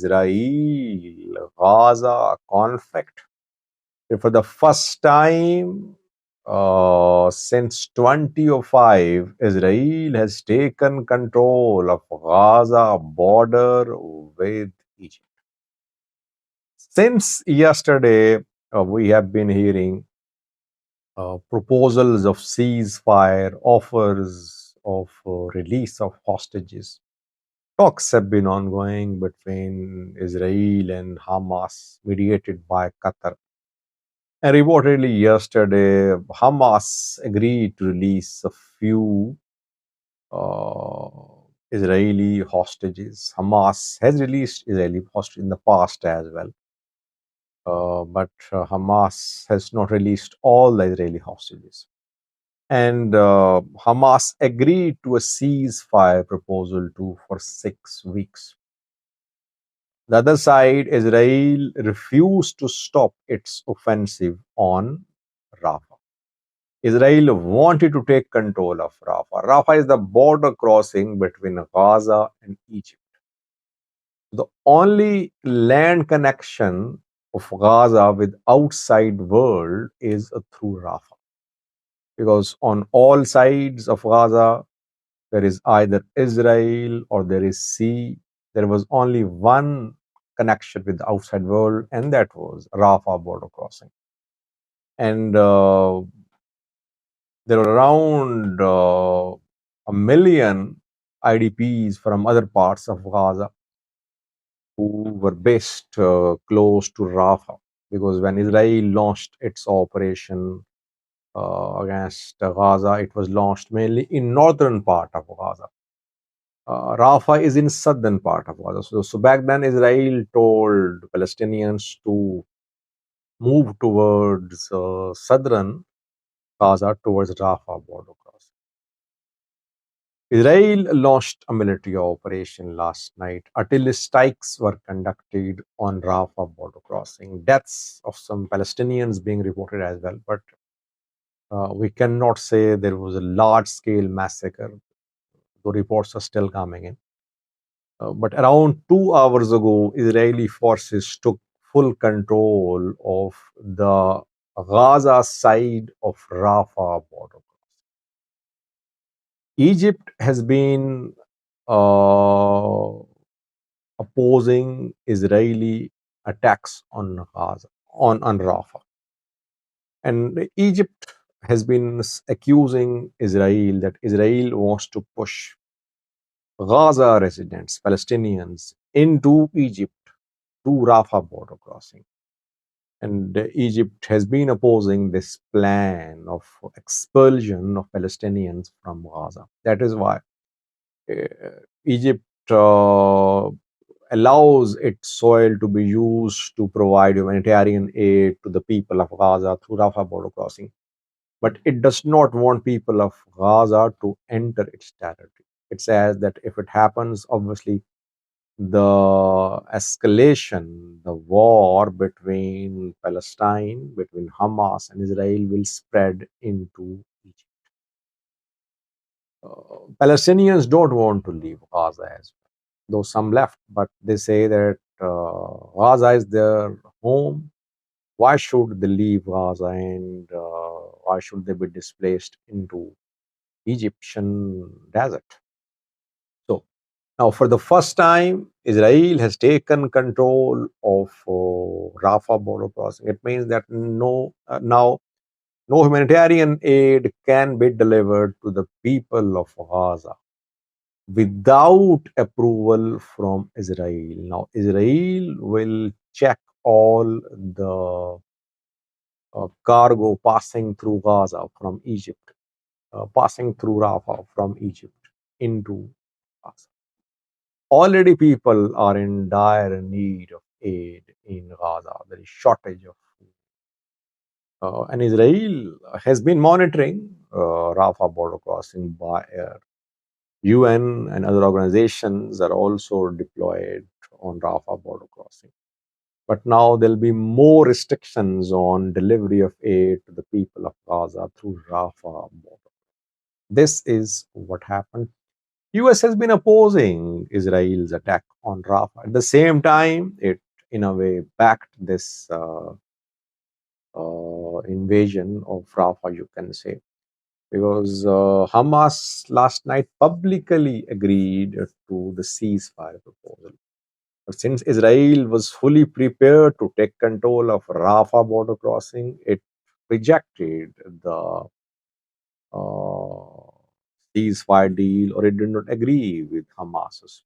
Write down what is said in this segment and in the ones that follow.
Israel-Gaza conflict. For the first time since 2005, Israel has taken control of Gaza border with Egypt. Since yesterday, we have been hearing proposals of ceasefire, offers of release of hostages. Talks have been ongoing between Israel and Hamas, mediated by Qatar. And reportedly yesterday, Hamas agreed to release a few uh, Israeli hostages. Hamas has released Israeli hostages in the past as well, but Hamas has not released all the Israeli hostages. And Hamas agreed to a ceasefire proposal too for 6 weeks. The other side, Israel refused to stop its offensive on Rafah. Israel wanted to take control of Rafah. Rafah is the border crossing between Gaza and Egypt. The only land connection of Gaza with outside world is through Rafah. Because on all sides of Gaza, there is either Israel or there is sea. There was only one connection with the outside world, and that was Rafah border crossing. And there were around a million IDPs from other parts of Gaza who were based close to Rafah. Because when Israel launched its operation against Gaza, it was launched mainly in northern part of Gaza. Rafah is in southern part of Gaza. So back then, Israel told Palestinians to move towards southern Gaza, towards Rafah border crossing. Israel launched a military operation last night. Artillery strikes were conducted on Rafah border crossing. Deaths of some Palestinians being reported as well, but we cannot say there was a large-scale massacre. The reports are still coming in. But around 2 hours ago, Israeli forces took full control of the Gaza side of Rafah border. Egypt has been opposing Israeli attacks on Gaza, on Rafah. And Egypt has been accusing Israel that Israel wants to push Gaza residents, Palestinians, into Egypt through Rafah border crossing. And Egypt has been opposing this plan of expulsion of Palestinians from Gaza. That is why Egypt allows its soil to be used to provide humanitarian aid to the people of Gaza through Rafah border crossing. But it does not want people of Gaza to enter its territory. It says that if it happens, obviously, the escalation, the war between Palestine, between Hamas and Israel will spread into Egypt. Palestinians don't want to leave Gaza as well, though some left, but they say that Gaza is their home. Why should they leave Gaza, and why should they be displaced into Egyptian desert? So now, for the first time, Israel has taken control of Rafah border crossing. It means that now no humanitarian aid can be delivered to the people of Gaza without approval from Israel. Now, Israel will check all the cargo passing through Gaza from Egypt, passing through Rafah from Egypt into Gaza. Already people are in dire need of aid in Gaza. There is shortage of food. And Israel has been monitoring Rafah border crossing by air. UN and other organizations are also deployed on Rafah border crossing. But now there'll be more restrictions on delivery of aid to the people of Gaza through Rafah border. This is what happened. US has been opposing Israel's attack on Rafah. At the same time, it in a way backed this invasion of Rafah, you can say, because Hamas last night publicly agreed to the ceasefire proposal. But since Israel was fully prepared to take control of Rafah border crossing, it rejected the uh, ceasefire deal, or it did not agree with Hamas's.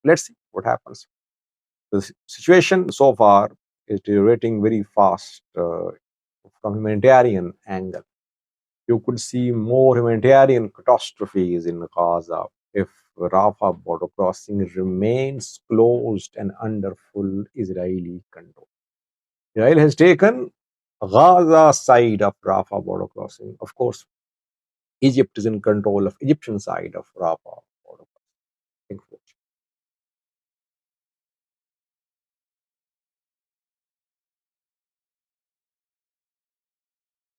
Let's see what happens. The situation so far is deteriorating very fast from humanitarian angle. You could see more humanitarian catastrophes in Gaza if Rafah border crossing remains closed and under full Israeli control. Israel has taken Gaza side of Rafah border crossing. Of course, Egypt is in control of Egyptian side of Rafah